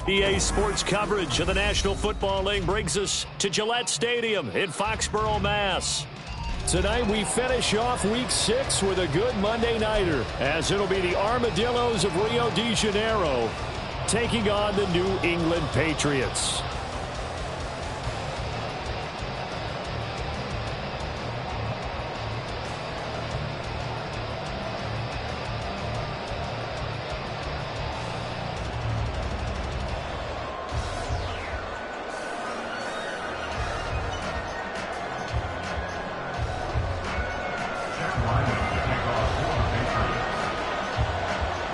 EA Sports coverage of the National Football League brings us to Gillette Stadium in Foxborough, Mass. Tonight we finish off Week 6 with a good Monday nighter, as it'll be the Armadillos of Rio de Janeiro taking on the New England Patriots.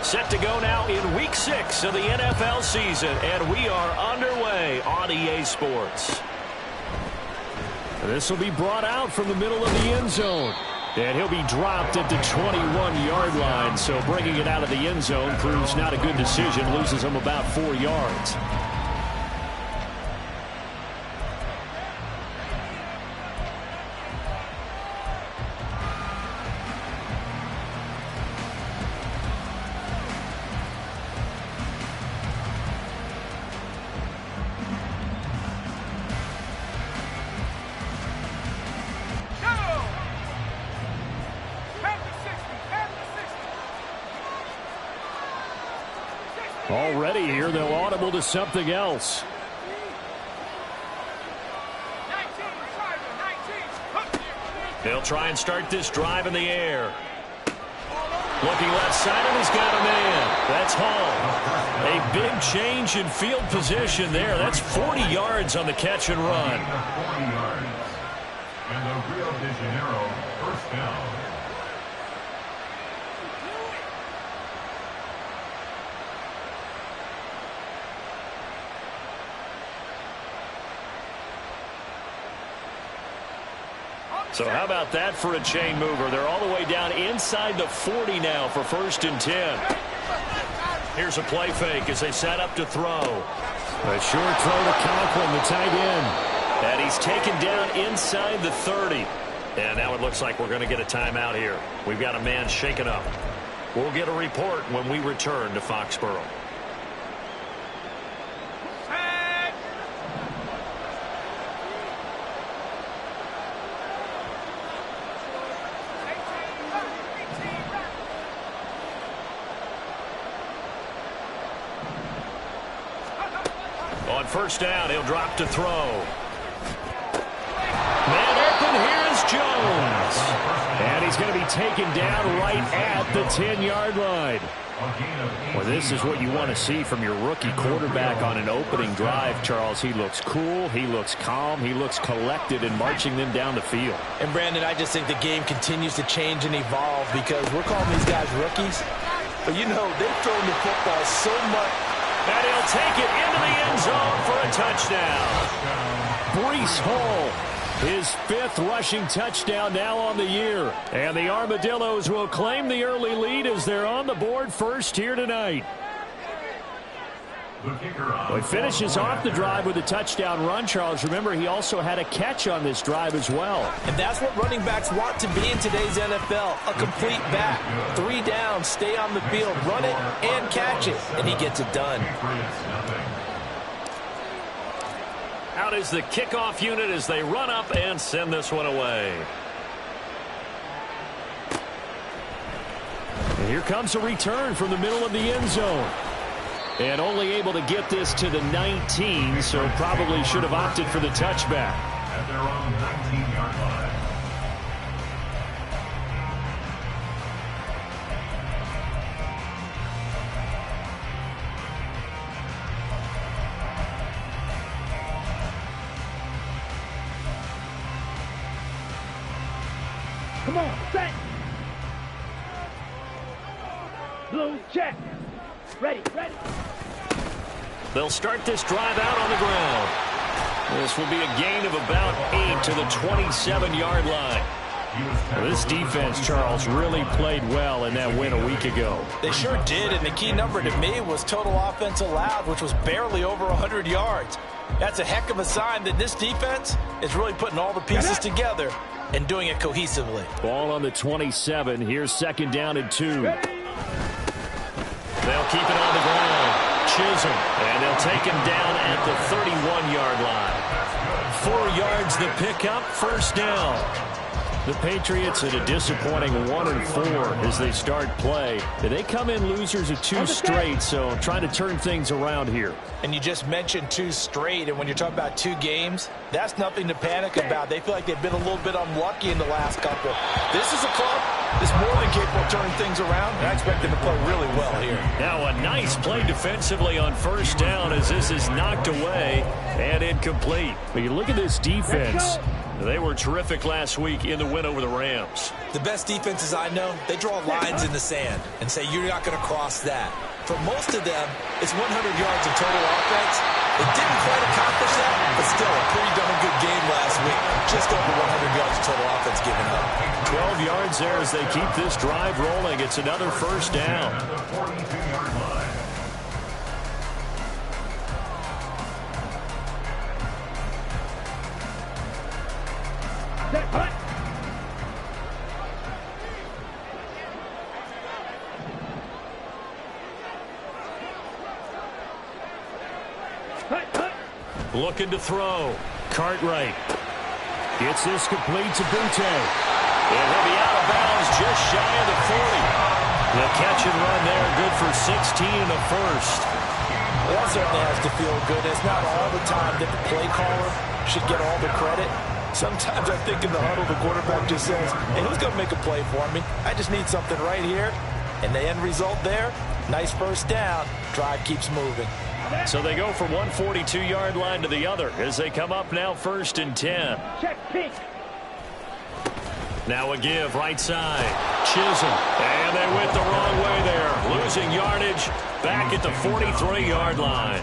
Set to go now in Week 6 of the NFL season, and we are underway on EA Sports. This will be brought out from the middle of the end zone, and he'll be dropped at the 21-yard line, so bringing it out of the end zone proves not a good decision, loses him about 4 yards. Already here, they'll audible to something else. They'll try and start this drive in the air. Looking left side, and he's got a man. That's Hall. A big change in field position there. That's 40 yards on the catch and run. 40 yards. And the Rio de Janeiro first down. So how about that for a chain mover? They're all the way down inside the 40 now for 1st and 10. Here's a play fake as they set up to throw. A short throw to Conklin, the tight end. And he's taken down inside the 30. And now it looks like we're going to get a timeout here. We've got a man shaken up. We'll get a report when we return to Foxborough. On first down, he'll drop to throw. Man open, here's Jones. And he's going to be taken down right at the 10-yard line. Well, this is what you want to see from your rookie quarterback on an opening drive, Charles. He looks cool, he looks calm, he looks collected in marching them down the field. And, Brandon, I just think the game continues to change and evolve because we're calling these guys rookies. But, you know, they've thrown the football so much. And he'll take it into the end zone for a touchdown. Breece Hall, his 5th rushing touchdown now on the year. And the Armadillos will claim the early lead as they're on the board first here tonight. Well, he finishes off the drive with a touchdown run, Charles. Remember, he also had a catch on this drive as well. And that's what running backs want to be in today's NFL, a complete back. 3 down, stay on the field, run it, and catch it. And he gets it done. Out is the kickoff unit as they run up and send this one away. And here comes a return from the middle of the end zone. And only able to get this to the 19, so probably should have opted for the touchback. At their own 19-yard line. Come on, set. Blue check. Ready, ready. They'll start this drive out on the ground. This will be a gain of about 8 to the 27-yard line. This defense, Charles, really played well in that win a week ago. They sure did, and the key number to me was total offense allowed, which was barely over 100 yards. That's a heck of a sign that this defense is really putting all the pieces together and doing it cohesively. Ball on the 27. Here's second down and 2. They'll keep it on the ground. Chisholm, and they'll take him down at the 31-yard line. 4 yards the pickup, first down. The Patriots at a disappointing 1-4 as they start play. They come in losers of 2 straight, so trying to turn things around here. And you just mentioned 2 straight, and when you're talking about 2 games, that's nothing to panic about. They feel like they've been a little bit unlucky in the last couple. This is a club that's more than capable of turning things around, and I expect them to play really well here. Now a nice play defensively on first down as this is knocked away and incomplete. But you look at this defense. They were terrific last week in the win over the Rams. The best defenses I know, they draw lines in the sand and say you're not going to cross that. For most of them, it's 100 yards of total offense. They didn't quite accomplish that, but still a pretty darn good game last week. Just over 100 yards of total offense given up. 12 yards there as they keep this drive rolling. It's another first down. Looking to throw. Cartwright gets this complete to Butte. And he'll be out of bounds just shy of the 40. The catch and run there, good for 16 and a first. Well, that certainly has to feel good. It's not all the time that the play caller should get all the credit. Sometimes I think in the huddle, the quarterback just says, hey, who's going to make a play for me? I just need something right here. And the end result there, nice first down. Drive keeps moving. So they go from 142-yard line to the other as they come up now first and 10. Check pink. Now a give right side. Chisholm. And they went the wrong way there. Losing yardage back at the 43-yard line.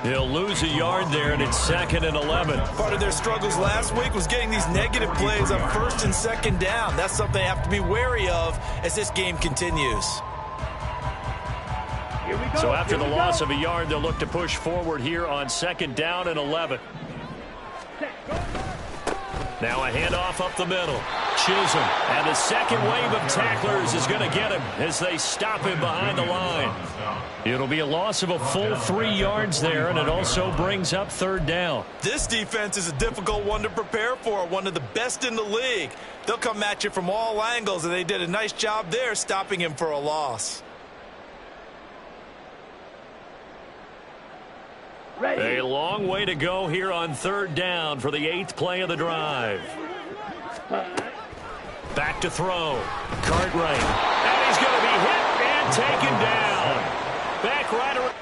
He'll lose a yard there, and it's second and 11. Part of their struggles last week was getting these negative plays on first and second down. That's something they have to be wary of as this game continues. So after the loss of a yard, they'll look to push forward here on second down and 11. Now a handoff up the middle. Chisholm, and the second wave of tacklers is going to get him as they stop him behind the line. It'll be a loss of a full 3 yards there, and it also brings up third down. This defense is a difficult one to prepare for, one of the best in the league. They'll come at you from all angles, and they did a nice job there stopping him for a loss. A long way to go here on third down for the 8th play of the drive. Back to throw. Cartwright. And he's going to be hit and taken down. Back right around.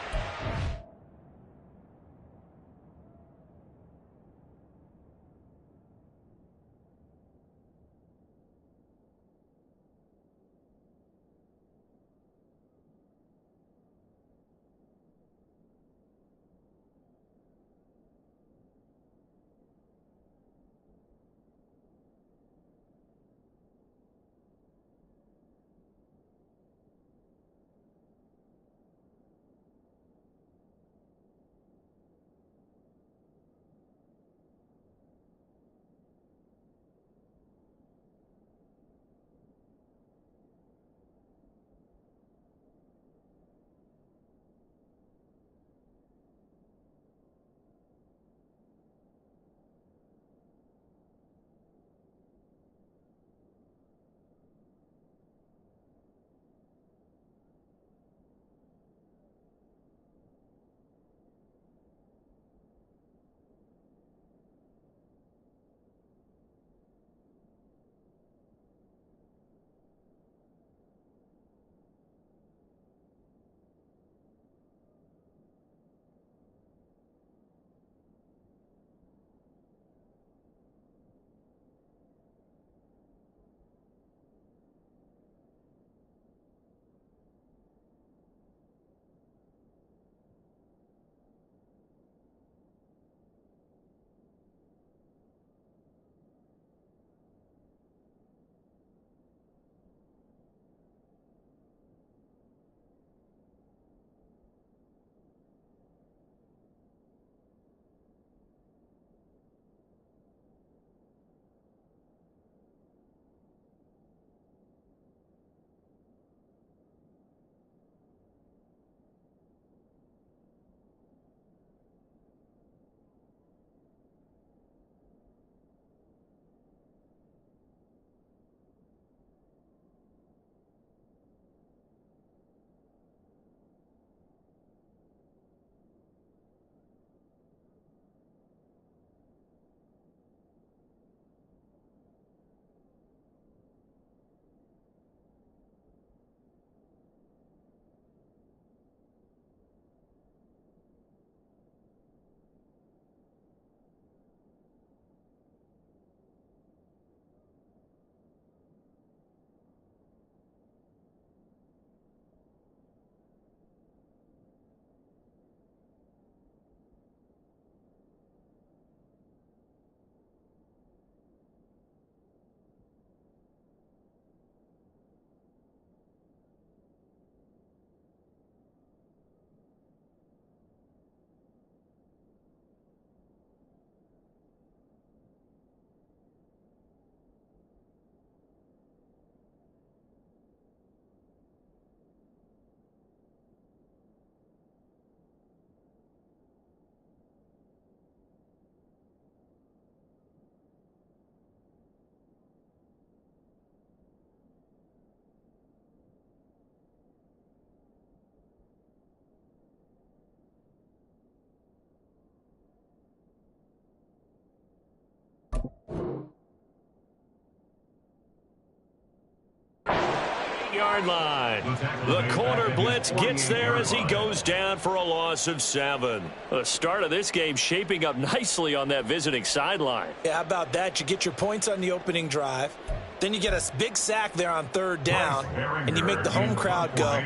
40-yard line. The corner blitz gets there as he goes down for a loss of 7. The start of this game shaping up nicely on that visiting sideline. Yeah, how about that? You get your points on the opening drive. Then you get a big sack there on 3rd down, and you make the home crowd go.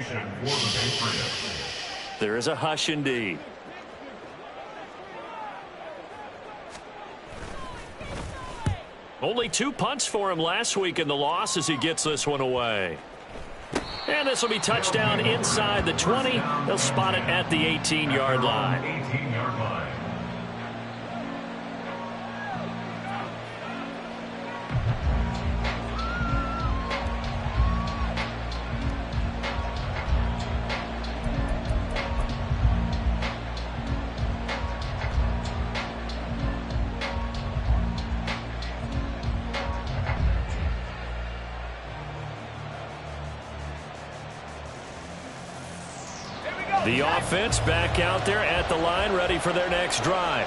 There is a hush indeed. Only 2 punts for him last week in the loss as he gets this one away. And this will be touchdown inside the 20. They'll spot it at the 18-yard line. 18-yard line. The offense back out there at the line, ready for their next drive.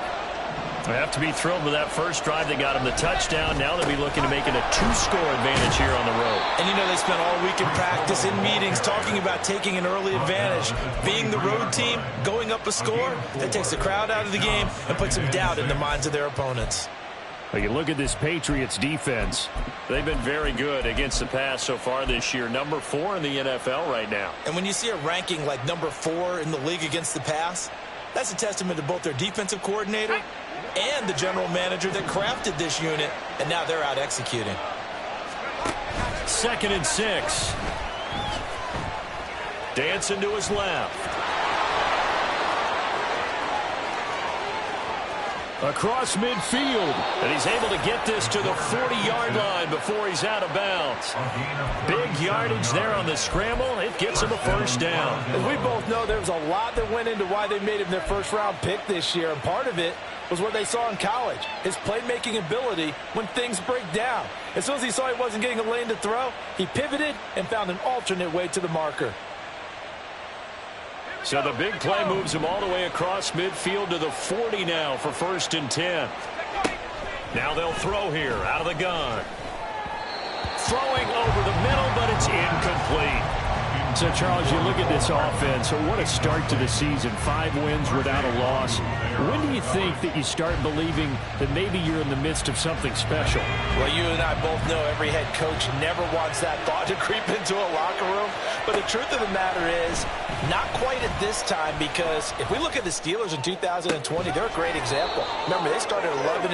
They have to be thrilled with that first drive that got them the touchdown. Now they'll be looking to make it a 2-score advantage here on the road. And you know they spent all week in practice, in meetings, talking about taking an early advantage. Being the road team, going up a score, that takes the crowd out of the game and puts some doubt in the minds of their opponents. Well, you look at this Patriots defense. They've been very good against the pass so far this year. Number 4 in the NFL right now. And when you see a ranking like number 4 in the league against the pass, that's a testament to both their defensive coordinator and the general manager that crafted this unit, and now they're out executing. 2nd and 6. Dancing to his left. Across midfield, and he's able to get this to the 40-yard line before he's out of bounds. Big yardage there on the scramble. It gets him a first down. As we both know, there was a lot that went into why they made him their first-round pick this year, and part of it was what they saw in college, his playmaking ability when things break down. As soon as he saw he wasn't getting a lane to throw, he pivoted and found an alternate way to the marker. So the big play moves him all the way across midfield to the 40 now for 1st and 10. Now they'll throw here out of the gun. Throwing over the middle, but it's incomplete. So, Charles, you look at this offense, so what a start to the season. 5 wins without a loss. When do you think that you start believing that maybe you're in the midst of something special? Well, you and I both know every head coach never wants that thought to creep into a locker room. But the truth of the matter is, not quite at this time, because if we look at the Steelers in 2020, they're a great example. Remember, they started 11-0,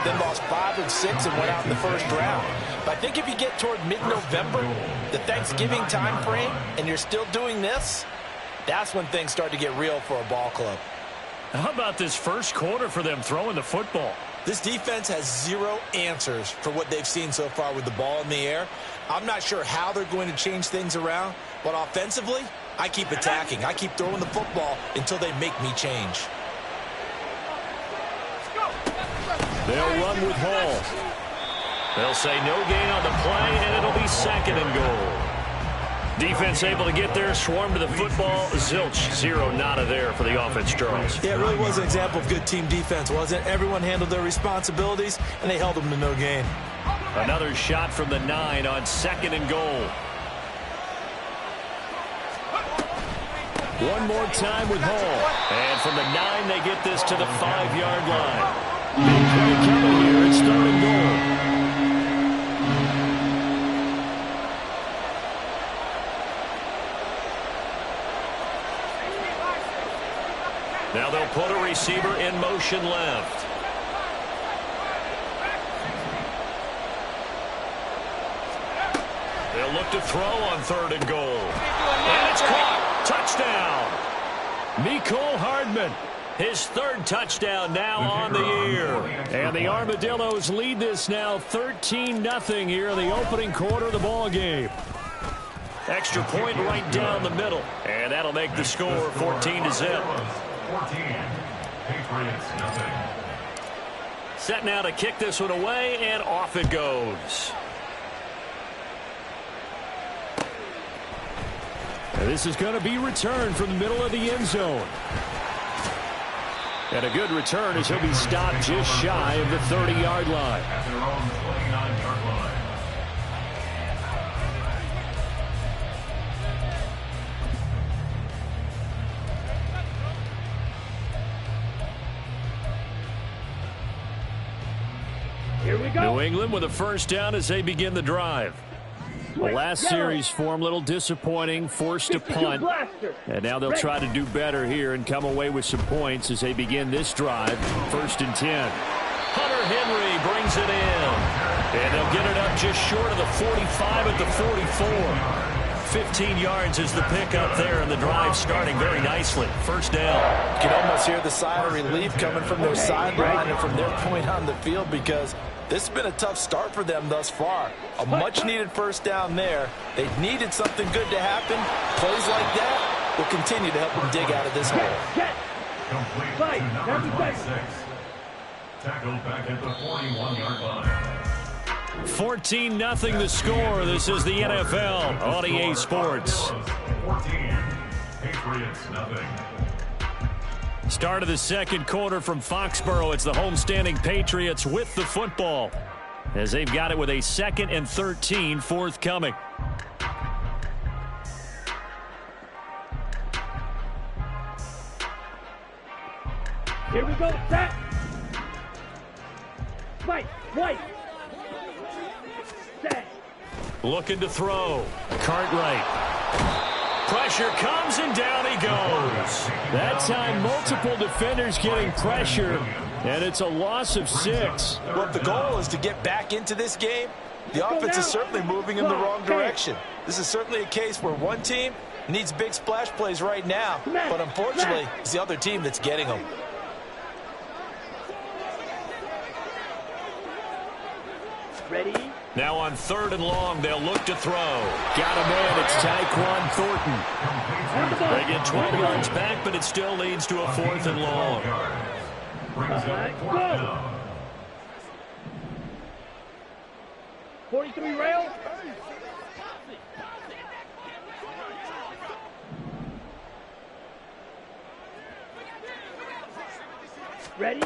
then lost 5 and 6 and went out in the first round. But I think if you get toward mid-November, the Thanksgiving time frame, and you're still doing this, that's when things start to get real for a ball club. How about this first quarter for them throwing the football? This defense has 0 answers for what they've seen so far with the ball in the air. I'm not sure how they're going to change things around, but offensively, I keep attacking. I keep throwing the football until they make me change. They'll run with Hall. They'll say no gain on the play, and it'll be 2nd and goal. Defense able to get there, swarm to the football. Zilch, 0 nada there for the offense, Charles. Yeah, it really was an example of good team defense, wasn't it? Everyone handled their responsibilities, and they held them to no gain. Another shot from the 9 on 2nd and goal. One more time with Hall. And from the 9, they get this to the 5-yard line. Big play coming here. It's 3rd and goal. Now they'll put a receiver in motion left. They'll look to throw on 3rd and goal. And it's caught. Touchdown. Mecole Hardman. His 3rd touchdown now on the year. And the Armadillos lead this now 13-0 here in the opening quarter of the ball game. Extra point right down the middle. And that'll make the score 14-0. 14. Patriots, nothing. Set now to kick this one away, and off it goes. And this is going to be returned from the middle of the end zone. And a good return as he'll be stopped just shy of the 30-yard line. At their own 29-yard line. Here we go. New England with a first down as they begin the drive. The last series for them, a little disappointing, forced to punt. And now they'll try to do better here and come away with some points as they begin this drive. 1st and 10. Hunter Henry brings it in. And they'll get it up just short of the 45 at the 44. 15 yards is the pickup there, and the drive starting very nicely. First down. You can almost hear the sigh of relief coming from their sideline and from their point on the field, because this has been a tough start for them thus far. A much-needed first down there. They needed something good to happen. Plays like that will continue to help them dig out of this hole. Complete to number 26. Tackled back at the 41-yard line. 14-0 the score. This is the NFL on EA Sports. 14. Patriots nothing. Start of the second quarter from Foxborough. It's the homestanding Patriots with the football, as they've got it with a 2nd and 13 forthcoming. Here we go, set. White. Set. Looking to throw. Cartwright. Pressure comes and down he goes. That time multiple defenders getting pressure, and it's a loss of 6. Well, if the goal is to get back into this game, the offense is certainly moving in the wrong direction. This is certainly a case where one team needs big splash plays right now, but unfortunately, it's the other team that's getting them. Ready? Now on 3rd and long, they'll look to throw. Got a man. It's Tyquan Thornton. They get 12 yards back, but it still leads to a 4th and long. Go. 43 rail. Ready?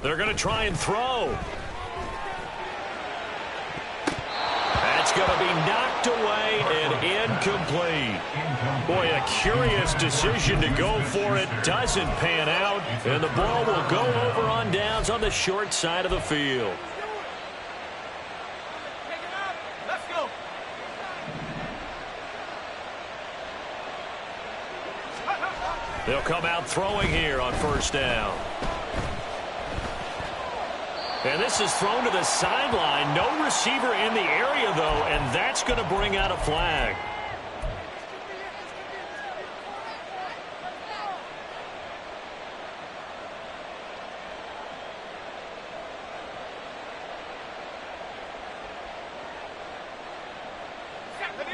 They're going to try and throw. That's going to be knocked away and incomplete. Boy, a curious decision to go for it. Doesn't pan out, and the ball will go over on downs on the short side of the field. Let's go. They'll come out throwing here on 1st down. And this is thrown to the sideline. No receiver in the area, though, and that's going to bring out a flag.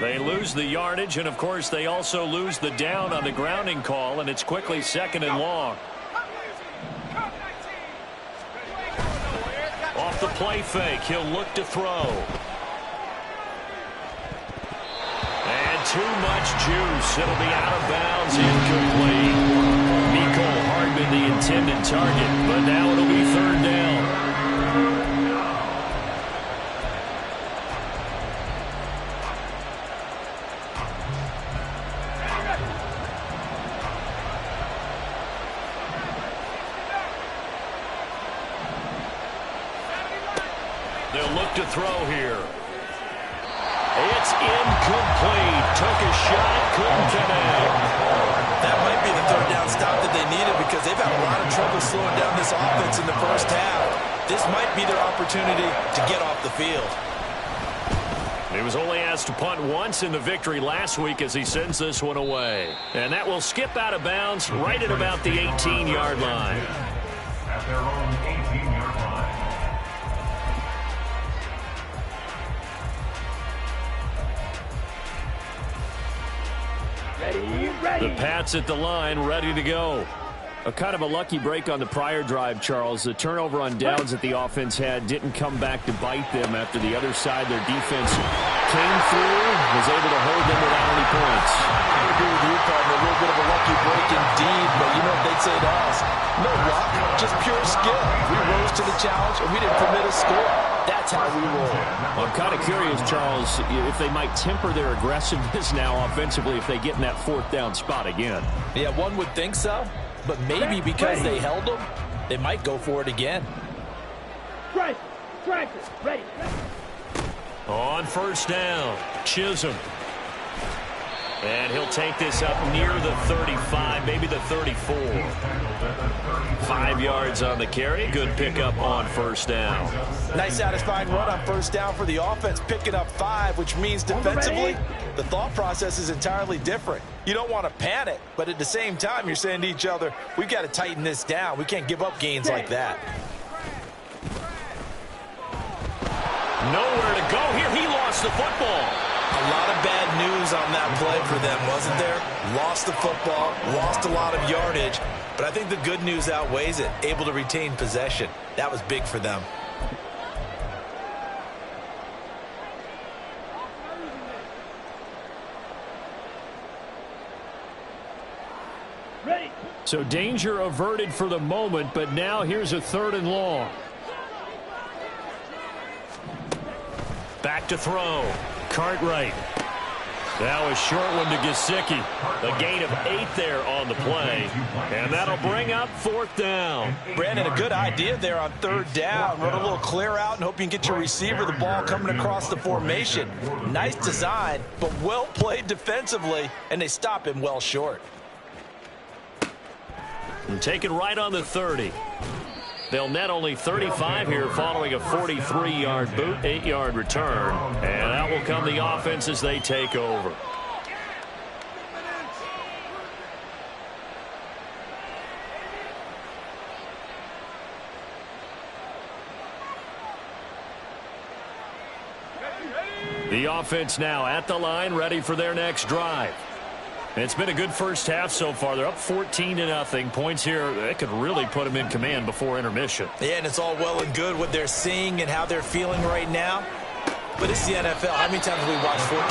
They lose the yardage, and, of course, they also lose the down on the grounding call, and it's quickly 2nd and long. Off the play fake, he'll look to throw. And too much juice. It'll be out of bounds, incomplete. Mecole Hardman the intended target, but now it'll be 3rd down. They'll look to throw here. It's incomplete. Took a shot, couldn't connect. That might be the 3rd down stop that they needed, because they've had a lot of trouble slowing down this offense in the first half. This might be their opportunity to get off the field. He was only asked to punt once in the victory last week as he sends this one away. And that will skip out of bounds right at about the 18-yard line. At their own 18-yard line. Ready. The Pats at the line, ready to go. A kind of a lucky break on the prior drive, Charles. The turnover on downs that the offense had didn't come back to bite them after the other side. Their defense came through, was able to hold them without any points. I agree with you, partner. A little bit of a lucky break indeed, but you know what they'd say to us? No luck, just pure skill. We rose to the challenge, and we didn't permit a score. That's how we roll. I'm kind of curious, Charles, if they might temper their aggressiveness now offensively if they get in that 4th down spot again. Yeah, one would think so, but maybe because they held them, they might go for it again. Right. Tractor, ready. On first down, Chisholm. And he'll take this up near the 35, maybe the 34. 5 yards on the carry. Good pickup on first down. Nice satisfying run on first down for the offense, picking up 5, which means defensively, the thought process is entirely different. You don't want to panic, but at the same time, you're saying to each other, we've got to tighten this down. We can't give up gains like that. Nowhere to go here. He lost the football. A lot of bad news on that play for them, wasn't there? Lost the football, lost a lot of yardage, but I think the good news outweighs it. Able to retain possession. That was big for them. Ready. So danger averted for the moment, but now here's a 3rd and long. Back to throw. Cartwright. Now a short one to Gesicki. A gain of 8 there on the play. And that'll bring up 4th down. Brandon, a good idea there on 3rd down. Run a little clear out and hope you can get your receiver the ball coming across the formation. Nice design, but well played defensively, and they stop him well short. And taken right on the 30. They'll net only 35 here following a 43-yard boot, 8-yard return. And out will come the offense as they take over. The offense now at the line, ready for their next drive. It's been a good first half so far. They're up 14-0. Points here, that could really put them in command before intermission. Yeah, and it's all well and good what they're seeing and how they're feeling right now. But it's the NFL. How many times have we watched 14-0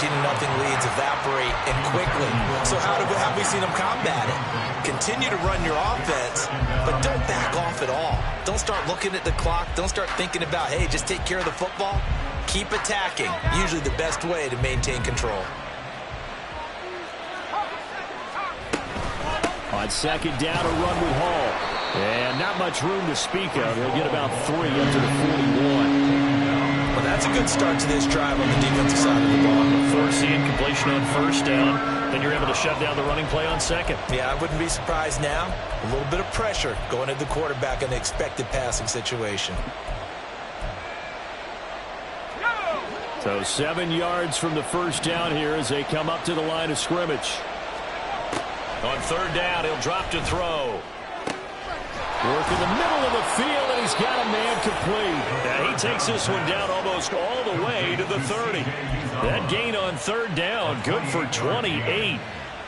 leads evaporate and quickly? So how have we seen them combat it? Continue to run your offense, but don't back off at all. Don't start looking at the clock. Don't start thinking about, hey, just take care of the football. Keep attacking. Usually the best way to maintain control. On 2nd down, a run with Hall. And not much room to speak of. He'll get about 3 up to the 41. Well, that's a good start to this drive on the defensive side of the ball. Force the incompletion on first down. Then you're able to shut down the running play on 2nd. Yeah, I wouldn't be surprised now. A little bit of pressure going at the quarterback in the expected passing situation. So 7 yards from the first down here as they come up to the line of scrimmage. On 3rd down, he'll drop to throw. Work in the middle of the field, and he's got a man complete. Now he takes this one down almost all the way to the 30. That gain on 3rd down, good for 28.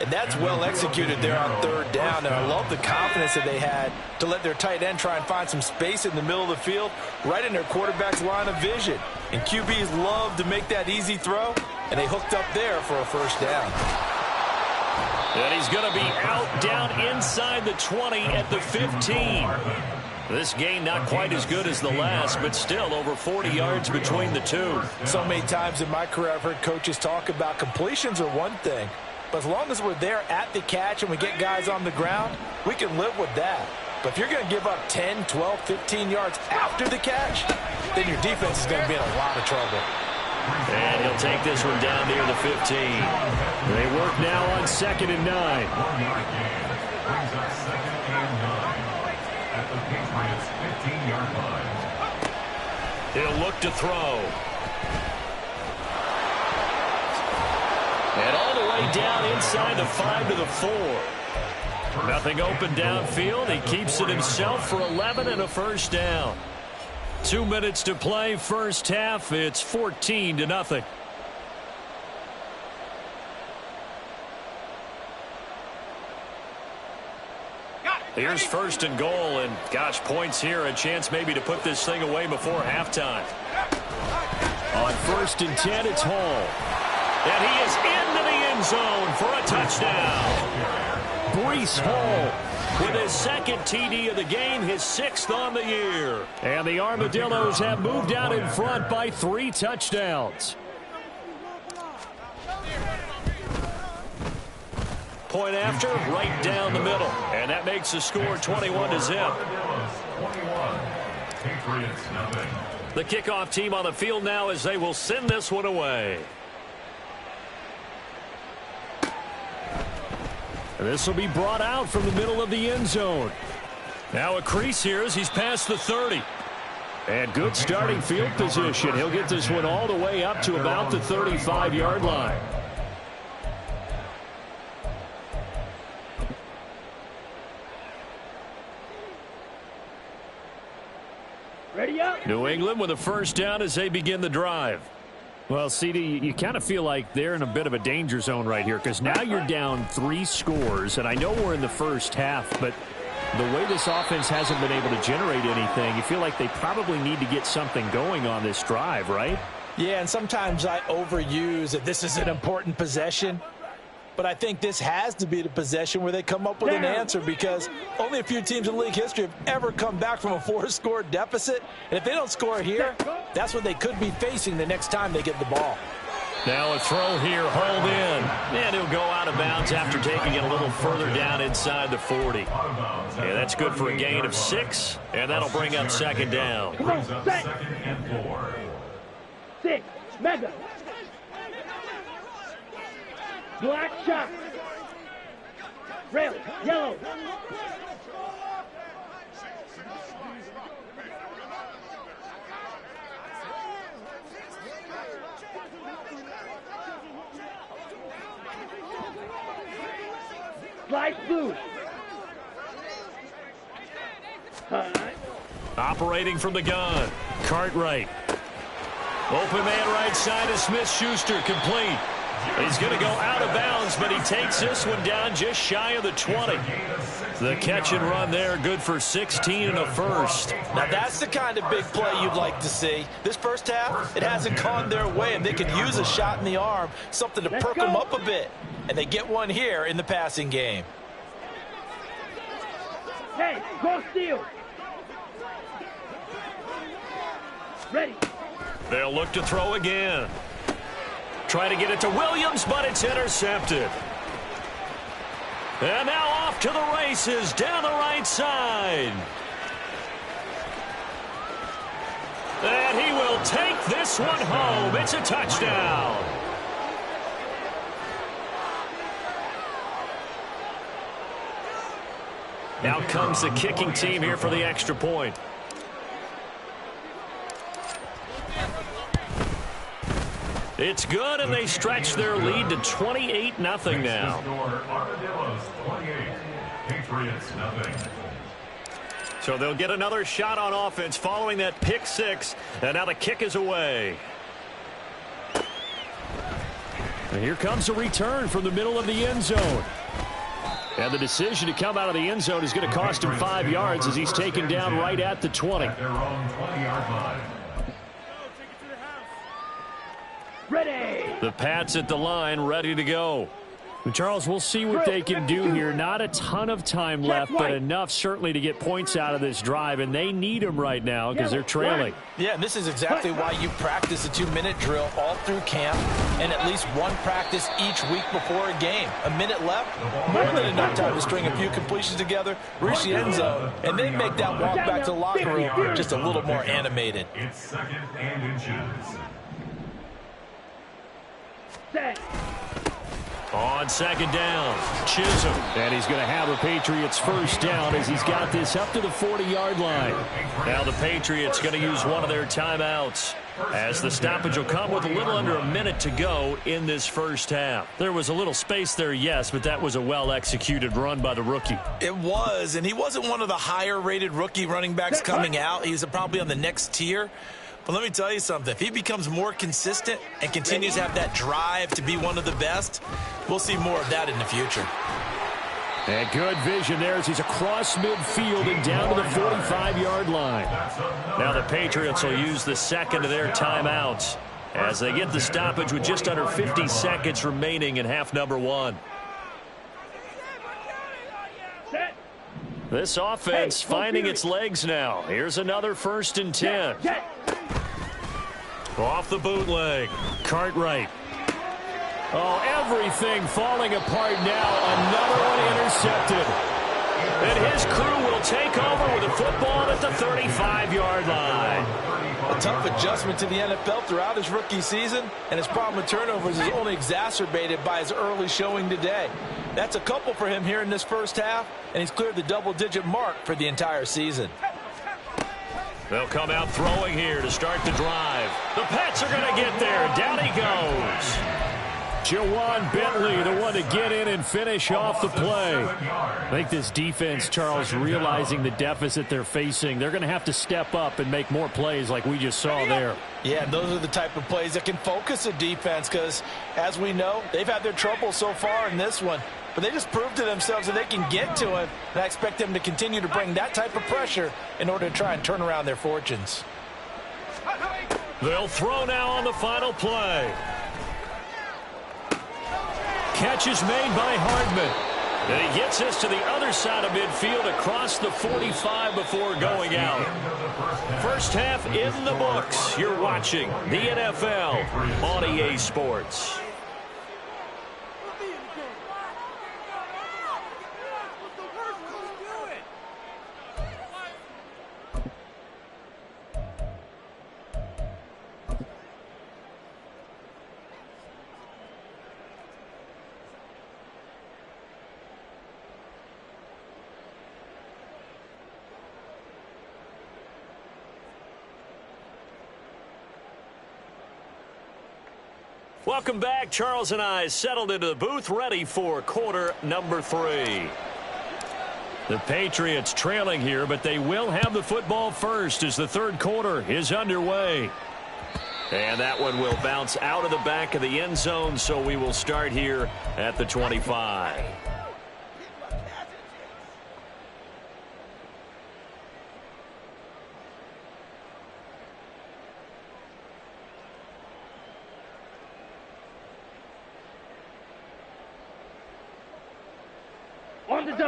And that's well executed there on 3rd down. And I love the confidence that they had to let their tight end try and find some space in the middle of the field, right in their quarterback's line of vision. And QBs love to make that easy throw, and they hooked up there for a first down. And he's going to be out down inside the 20 at the 15. This gain not quite as good as the last, but still over 40 yards between the two. So many times in my career I've heard coaches talk about completions are one thing, but as long as we're there at the catch and we get guys on the ground, we can live with that. But if you're going to give up 10, 12, 15 yards after the catch, then your defense is going to be in a lot of trouble. And he'll take this one down near the 15. They work now on 2nd and 9. 1-yard gain brings up 2nd and 9 at the Patriots' 15-yard line. He'll look to throw. And all the way down inside the 5 to the 4. Nothing open downfield. He keeps it himself for 11 and a first down. 2 minutes to play first half. It's 14-0. Here's 1st and goal, and gosh, points here, a chance maybe to put this thing away before halftime. On 1st and 10, it's Hall. And he is into the end zone for a touchdown. Breece Hall with his 2nd TD of the game, his 6th on the year. And the Armadillos have moved out in front by 3 touchdowns. Point after, right down the middle. And that makes the score 21-0. Patriots nothing. The kickoff team on the field now as they will send this one away. And this will be brought out from the middle of the end zone. Now a crease here as he's past the 30. And good starting field position. He'll get this one all the way up to about the 35-yard line. Ready up. New England with a first down as they begin the drive. Well, CD, you kind of feel like they're in a bit of a danger zone right here because now you're down 3 scores, and I know we're in the first half, but the way this offense hasn't been able to generate anything, you feel like they probably need to get something going on this drive, right? Yeah, and sometimes I overuse that this is an important possession. But I think this has to be the possession where they come up with an answer because only a few teams in league history have ever come back from a 4-score deficit. And if they don't score here, that's what they could be facing the next time they get the ball. Now a throw here, hauled in. And he'll go out of bounds after taking it a little further down inside the 40. Yeah, that's good for a gain of 6, and that'll bring up second down. Come on, set. 6. Mega. Black shot. Red. Yellow. Light blue. Operating from the gun. Cartwright. Open man right side of Smith-Schuster, complete. He's going to go out of bounds, but he takes this one down just shy of the 20. The catch and run there, good for 16 and a first. Now that's the kind of big play you'd like to see. This first half, it hasn't gone their way, and they could use a shot in the arm, something to perk them up a bit. And they get one here in the passing game. Hey, go steal. Ready. They'll look to throw again. Try to get it to Williams, but it's intercepted. And now off to the races down the right side. And he will take this one home. It's a touchdown. Now comes the kicking team here for the extra point. It's good, and they stretch their lead to 28-0 now. So they'll get another shot on offense following that pick 6, and now the kick is away. And here comes a return from the middle of the end zone. And the decision to come out of the end zone is going to cost him 5 yards as he's taken down right at the 20. At their own 20-yard line. Ready. The Pats at the line, ready to go. Charles, we'll see what they can do here. Not a ton of time left, but enough certainly to get points out of this drive, and they need them right now because they're trailing. Yeah, and this is exactly why you practice a 2-minute drill all through camp and at least one practice each week before a game. A minute left, more than enough time to string a few completions together, reach the end zone, and then make that walk back to the locker room just a little more animated. It's second and inches. Set. On second down, Chisholm. And he's going to have a Patriots first down as he's got this up to the 40-yard line. Now the Patriots going to use one of their timeouts as the stoppage will come with a little under a minute to go in this first half. There was a little space there, yes, but that was a well-executed run by the rookie. It was, and he wasn't one of the higher-rated rookie running backs coming out. He's probably on the next tier. But let me tell you something. If he becomes more consistent and continues to have that drive to be one of the best, we'll see more of that in the future. And good vision there as he's across midfield and down to the 45-yard line. Now the Patriots will use the second of their timeouts as they get the stoppage with just under 50 seconds remaining in half number 1. This offense finding its legs now. Here's another 1st and 10. Off the bootleg. Cartwright. Oh, everything falling apart now. Another one intercepted. And his crew will take over with a football at the 35-yard line. A tough adjustment to the NFL throughout his rookie season, and his problem with turnovers is only exacerbated by his early showing today. That's a couple for him here in this first half, and he's cleared the double-digit mark for the entire season. They'll come out throwing here to start the drive. The Pats are going to get there. Down he goes. Jawan Bentley, the one to get in and finish off the play. I think this defense, Charles, realizing the deficit they're facing, they're going to have to step up and make more plays like we just saw there. Yeah, those are the type of plays that can focus a defense because, as we know, they've had their trouble so far in this one. But they just proved to themselves that they can get to it, and I expect them to continue to bring that type of pressure in order to try and turn around their fortunes. They'll throw now on the final play. Catch is made by Hardman. And he gets us to the other side of midfield across the 45 before going out. First half in the books. You're watching the NFL on EA Sports. Welcome back. Charles and I settled into the booth, ready for quarter number 3. The Patriots trailing here, but they will have the football first as the third quarter is underway. And that one will bounce out of the back of the end zone, so we will start here at the 25.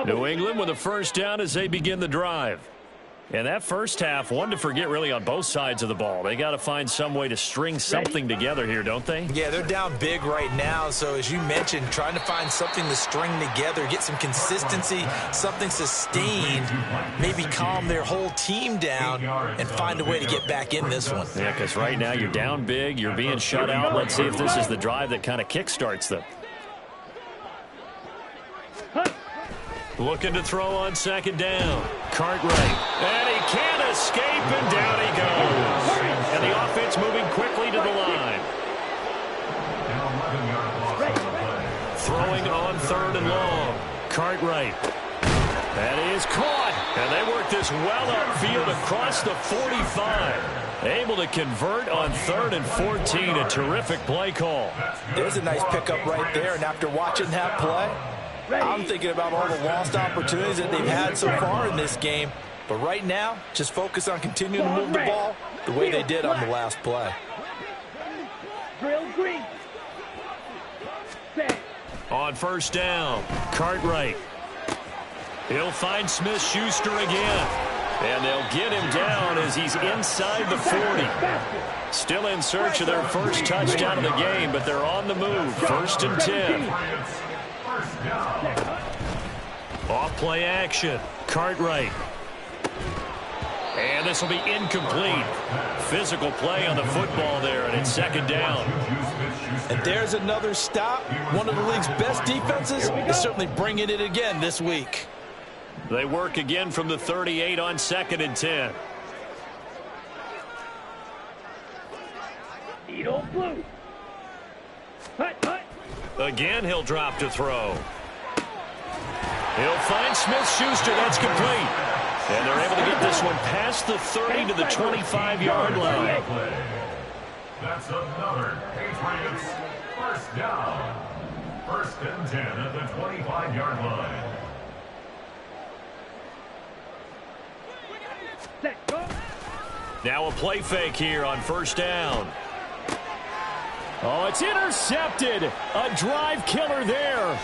New England with a first down as they begin the drive. And that first half, one to forget really on both sides of the ball. They got to find some way to string something together here, don't they? Yeah, they're down big right now. So as you mentioned, trying to find something to string together, get some consistency, something sustained, maybe calm their whole team down and find a way to get back in this one. Yeah, because right now you're down big, you're being shut out. Let's see if this is the drive that kind of kickstarts them. Looking to throw on second down. Cartwright. And he can't escape, and down he goes. And the offense moving quickly to the line. Throwing on third and long. Cartwright. That is caught. And they work this well upfield across the 45. Able to convert on 3rd and 14. A terrific play call. There's a nice pickup right there. And after watching that play, I'm thinking about all the lost opportunities that they've had so far in this game. But right now, just focus on continuing to move the ball the way they did on the last play. On first down, Cartwright. He'll find Smith-Schuster again. And they'll get him down as he's inside the 40. Still in search of their first touchdown of the game, but they're on the move. 1st and 10. Off play action. Cartwright. And this will be incomplete. Physical play on the football there, and it's second down. And there's another stop. One of the league's best defenses is certainly bringing it again this week. They work again from the 38 on 2nd and 10. Again, he'll drop to throw. He'll find Smith-Schuster. That's complete. And they're able to get this one past the 30 to the 25-yard line. That's another Patriots first down. 1st and 10 at the 25-yard line. Now a play fake here on first down. Oh, it's intercepted. A drive killer there.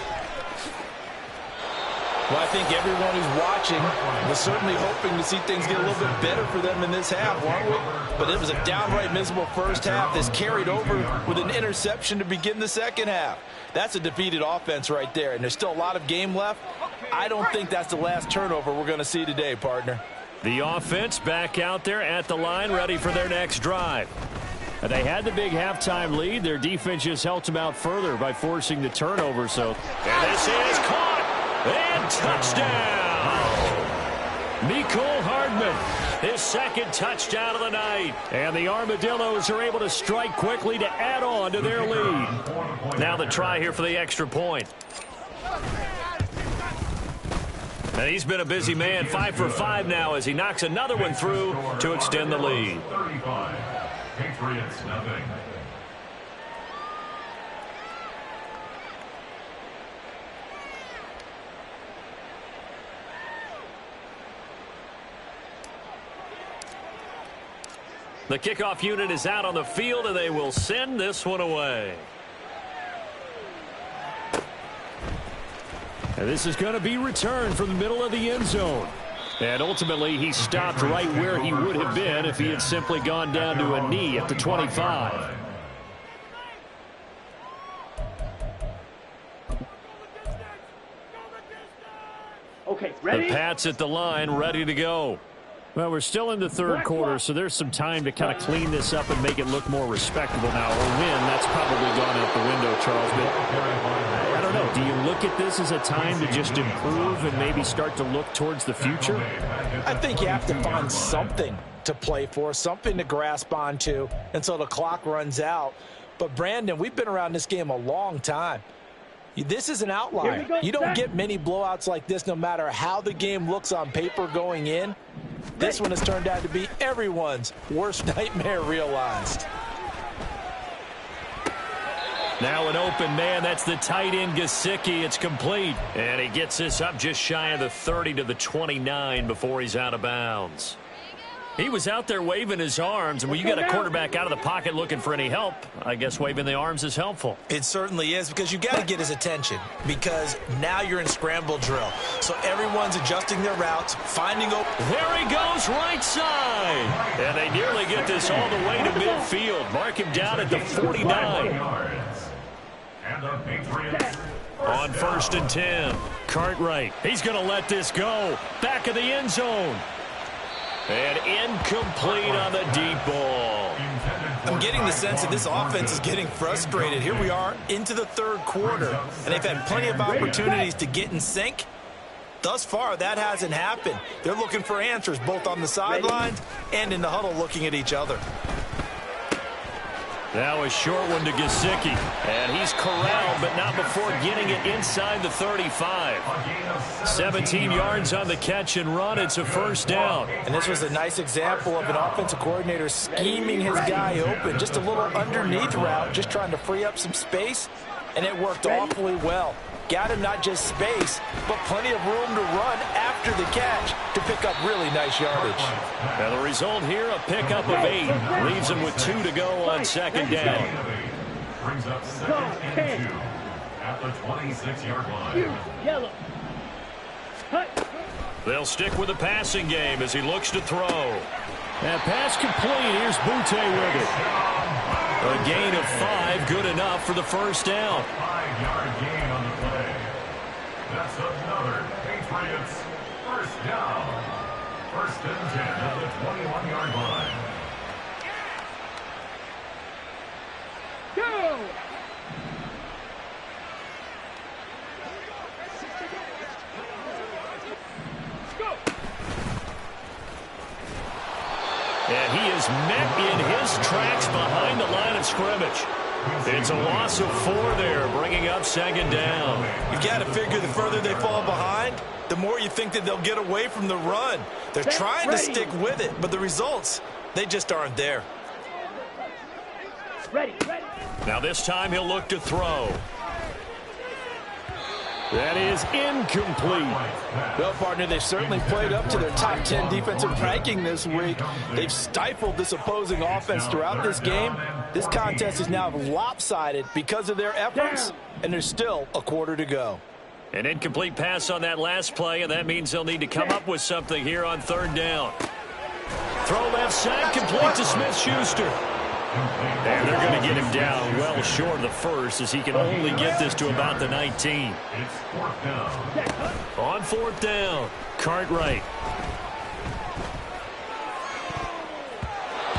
Well, I think everyone who's watching was certainly hoping to see things get a little bit better for them in this half, weren't we? But it was a downright miserable first half that's carried over with an interception to begin the second half. That's a defeated offense right there, and there's still a lot of game left. I don't think that's the last turnover we're going to see today, partner. The offense back out there at the line, ready for their next drive. They had the big halftime lead. Their defense just helped them out further by forcing the turnover. And this is caught and touchdown. Mecole Hardman, his second touchdown of the night. And the Armadillos are able to strike quickly to add on to their lead. Now the try here for the extra point. And he's been a busy man, 5 for 5 now as he knocks another one through to extend the lead. 35. Patriots nothing. The kickoff unit is out on the field, and they will send this one away. And this is going to be returned from the middle of the end zone. And ultimately, he stopped right where he would have been if he had simply gone down to a knee at the 25. Okay, ready? The Pats at the line, ready to go. Well, we're still in the third quarter, so there's some time to kind of clean this up and make it look more respectable now. Or win, that's probably gone out the window, Charles. But I don't know. Do you look at this as a time to just improve and maybe start to look towards the future? I think you have to find something to play for, something to grasp onto until the clock runs out. But, Brandon, we've been around this game a long time. This is an outlier. You don't get many blowouts like this no matter how the game looks on paper going in. This one has turned out to be everyone's worst nightmare realized. Now an open man. That's the tight end, Gesicki. It's complete. And he gets this up just shy of the 30 to the 29 before he's out of bounds. He was out there waving his arms, and when you got a quarterback out of the pocket looking for any help, I guess waving the arms is helpful. It certainly is, because you got to get his attention, because now you're in scramble drill. So everyone's adjusting their routes, finding open. There he goes, right side. And they nearly get this all the way to midfield. Mark him down at the 49. And the Patriots On 1st and 10, Cartwright. He's going to let this go. Back of the end zone. And incomplete on the deep ball. I'm getting the sense that this offense is getting frustrated. Here we are into the third quarter, and they've had plenty of opportunities to get in sync. Thus far, that hasn't happened. They're looking for answers both on the sidelines and in the huddle looking at each other. Now a short one to Gesicki. And he's corralled, but not before getting it inside the 35. 17 yards on the catch and run. It's a first down. And this was a nice example of an offensive coordinator scheming his guy open. Just a little underneath route, just trying to free up some space. And it worked awfully well. Got him not just space, but plenty of room to run after the catch to pick up really nice yardage. Now the result here, a pickup of 8. Leaves him with 2 to go on second down. brings up 2nd and 2 at the 26-yard line. Yellow. They'll stick with the passing game as he looks to throw. That pass complete. Here's Butte with it. A gain of 5, good enough for the first down. 5-yard gain on the play. That's another Patriots first down. 1st and 10 at the 21-yard line. Go! And he is met in his tracks behind the line of scrimmage. It's a loss of 4 there, bringing up 2nd down. You've got to figure the further they fall behind, the more you think that they'll get away from the run. They're trying to stick with it, but the results, they just aren't there. Ready. Now this time he'll look to throw. That is incomplete. Well, partner, they've certainly played up to their top 10 defensive ranking this week. They've stifled this opposing offense throughout this game. This contest is now lopsided because of their efforts, and there's still a quarter to go. An incomplete pass on that last play, and that means they'll need to come up with something here on 3rd down. Throw left side, complete to Smith-Schuster. And they're going to get him down well short of the first, as he can only get this to about the 19. It's fourth down. On fourth down, Cartwright.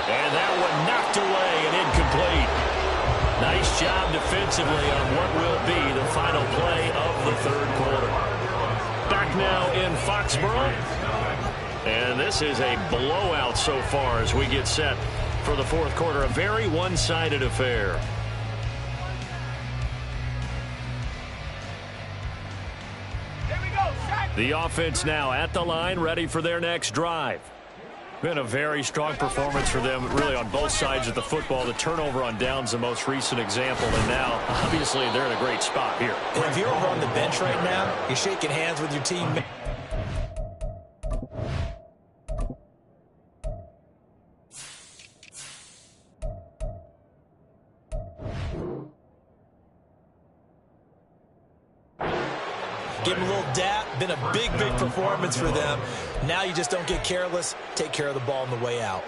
And that one knocked away and incomplete. Nice job defensively on what will be the final play of the third quarter. Back now in Foxborough. And this is a blowout so far as we get set for the fourth quarter. A very one-sided affair. Here we go. Sack. The offense now at the line, ready for their next drive. Been a very strong performance for them, really, on both sides of the football. The turnover on downs, the most recent example, and now, obviously, they're in a great spot here. And if you're over on the bench right now, you're shaking hands with your team. Give them a little dap. Been a big, big performance for them. Now you just don't get careless. Take care of the ball on the way out.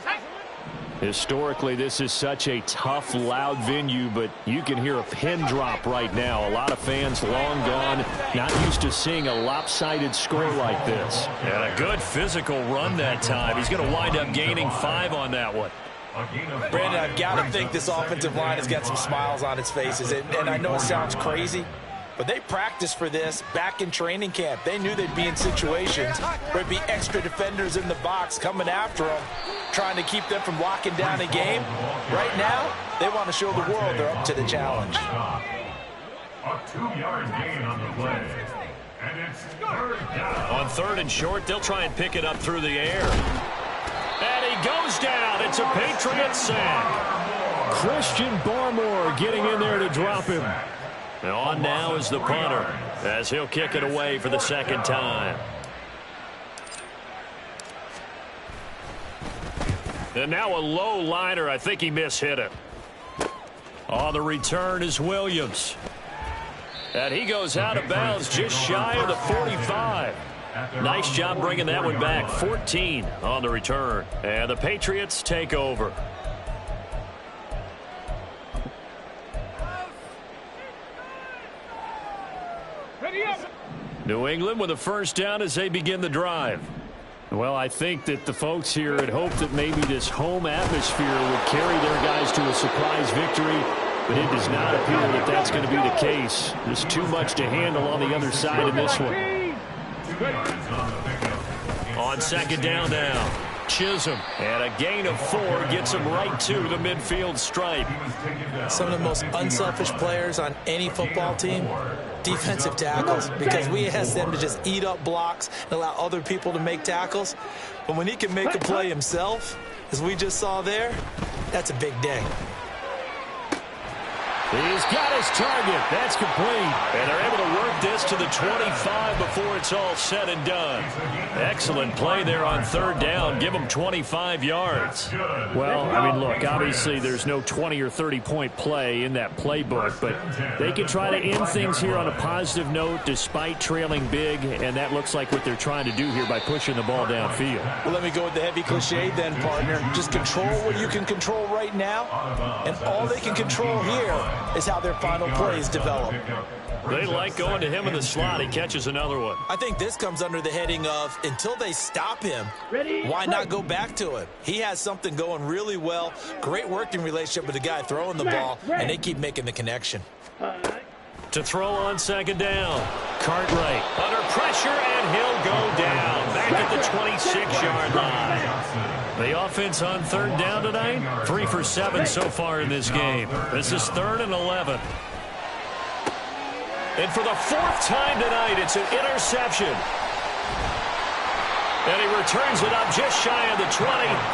Historically, this is such a tough, loud venue, but you can hear a pin drop right now. A lot of fans long gone, not used to seeing a lopsided score like this. And a good physical run that time. He's going to wind up gaining 5 on that one. Brandon, I've got to think this offensive line has got some smiles on its faces. And I know it sounds crazy, but they practiced for this back in training camp. They knew they'd be in situations where it'd be extra defenders in the box coming after them, trying to keep them from locking down a game. Right now, they want to show the world they're up to the challenge. A 2-yard gain on the play. And it's third down. On third and short, they'll try and pick it up through the air. And he goes down. It's a Patriot sack. Christian Barmore getting in there to drop him. And on now is the punter, as he'll kick it away for the second time. And now a low liner. I think he mishit it. On the return is Williams. And he goes out of bounds just shy of the 45. Nice job bringing that one back. 14 on the return. And the Patriots take over. New England with a first down as they begin the drive. Well, I think that the folks here had hoped that maybe this home atmosphere would carry their guys to a surprise victory, but it does not appear that that's going to be the case. There's too much to handle on the other side in this one. On second down now, Chisholm, and a gain of 4 gets him right to the midfield stripe. Some of the most unselfish players on any football team, defensive tackles, because we ask them to just eat up blocks and allow other people to make tackles. But when he can make a play himself, as we just saw there, that's a big day. He's got his target. That's complete. And they're able to work this to the 25 before it's all said and done. Excellent play there on third down. Give them 25 yards. Well, I mean, look, obviously there's no 20 or 30-point play in that playbook, but they can try to end things here on a positive note despite trailing big, and that looks like what they're trying to do here by pushing the ball downfield. Well, let me go with the heavy cliche then, partner. Just control what you can control right now, and all they can control here is how their final plays develop. They like going to him in the slot. He catches another one. I think this comes under the heading of, until they stop him, why not go back to him? He has something going really well. Great working relationship with the guy throwing the ball, and they keep making the connection. To throw on second down, Cartwright under pressure, and he'll go down back at the 26-yard line. The offense on third down tonight, 3 for 7 so far in this game. This is 3rd and 11. And for the 4th time tonight, it's an interception. And he returns it up just shy of the 20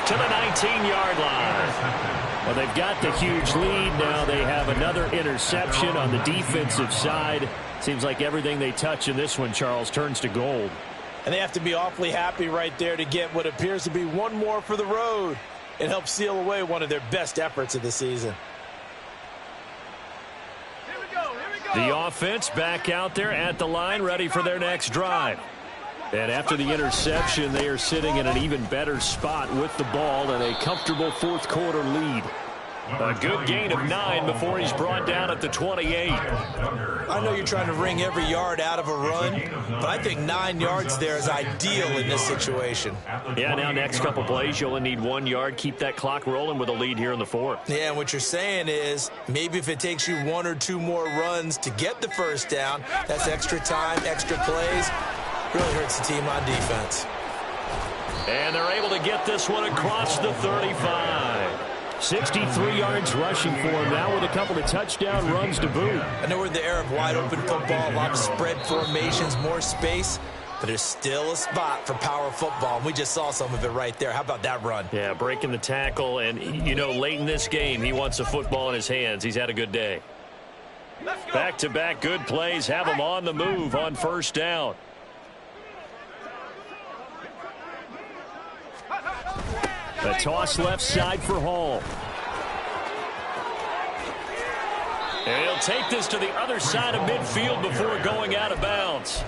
to the 19-yard line. Well, they've got the huge lead. Now they have another interception on the defensive side. Seems like everything they touch in this one, Charles, turns to gold. And they have to be awfully happy right there to get what appears to be one more for the road and help seal away one of their best efforts of the season. Here we go. The offense back out there at the line, ready for their next drive. And after the interception, they are sitting in an even better spot with the ball and a comfortable fourth quarter lead. A good gain of 9 before he's brought down at the 28. I know you're trying to wring every yard out of a run, but I think 9 yards there is ideal in this situation. Yeah, now next couple plays, you only need 1 yard. Keep that clock rolling with a lead here in the 4th. Yeah, and what you're saying is maybe if it takes you 1 or 2 more runs to get the first down, that's extra time, extra plays. Really hurts the team on defense. And they're able to get this one across the 35. 63 yards rushing for him now with a couple of touchdown runs to boot. I know we're in the era of wide-open football, a lot of spread formations, more space, but there's still a spot for power football, and we just saw some of it right there. How about that run? Yeah, breaking the tackle, and, you know, late in this game, he wants a football in his hands. He's had a good day. Back-to-back good plays have him on the move on first down. A toss left side for Hall. And he'll take this to the other side of midfield before going out of bounds.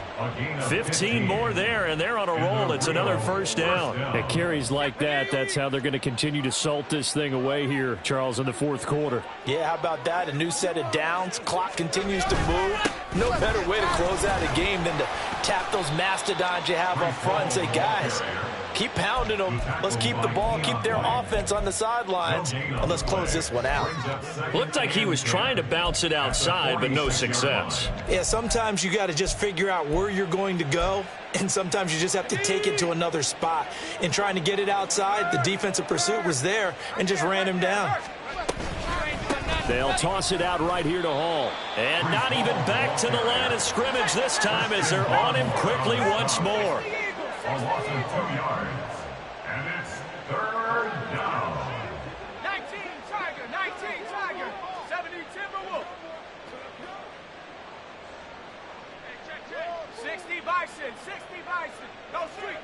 15 more there, and they're on a roll. It's another first down. At carries like that, that's how they're going to continue to salt this thing away here, Charles, in the 4th quarter. Yeah, how about that? A new set of downs. Clock continues to move. No better way to close out a game than to tap those mastodons you have up front and say, guys, keep pounding them. Let's keep the ball, keep their offense on the sidelines, and let's close this one out. Looked like he was trying to bounce it outside, but no success. Yeah, sometimes you got to just figure out where you're going to go, and sometimes you just have to take it to another spot. In trying to get it outside, the defensive pursuit was there and just ran him down. They'll toss it out right here to Hall. And not even back to the line of scrimmage this time as they're on him quickly once more. A loss of 2 yards. And it's 3rd down. 19 Tiger, 19 Tiger, 70 Timberwolf. 60 Bison, 60 Bison, no street.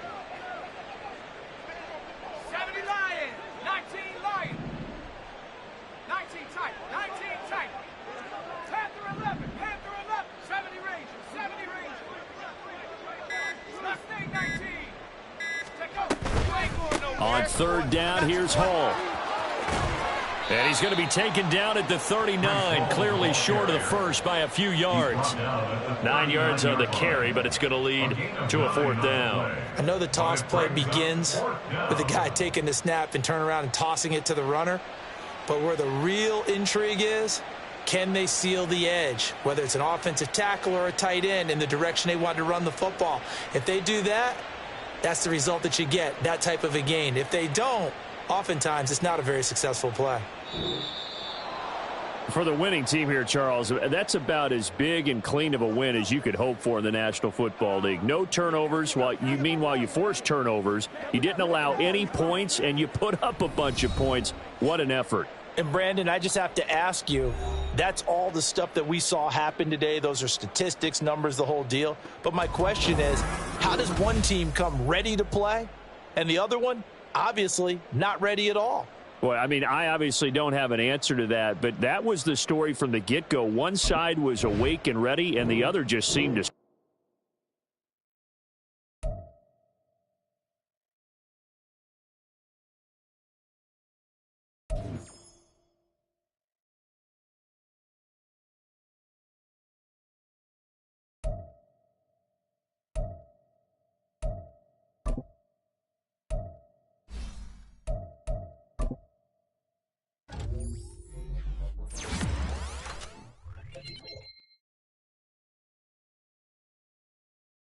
70 Lion, 19 Lion. 19 Tiger, 19 Tiger. Panther 11, Panther 11, 70 Rangers, 70 Rangers. Mustang 19. On 3rd down, here's Hall. And he's going to be taken down at the 39, clearly short of the first by a few yards. 9 yards on the carry, but it's going to lead to a 4th down. I know the toss play begins with the guy taking the snap and turning around and tossing it to the runner, but where the real intrigue is, can they seal the edge, whether it's an offensive tackle or a tight end, in the direction they want to run the football? If they do that, that's the result that you get, that type of a gain. If they don't, oftentimes it's not a very successful play. For the winning team here, Charles, that's about as big and clean of a win as you could hope for in the National Football League. No turnovers. Meanwhile, you forced turnovers. You didn't allow any points, and you put up a bunch of points. What an effort. And, Brandon, I just have to ask you, that's all the stuff that we saw happen today. Those are statistics, numbers, the whole deal. But my question is, how does one team come ready to play and the other one, obviously, not ready at all? Well, I mean, I obviously don't have an answer to that, but that was the story from the get-go. One side was awake and ready, and the other just seemed to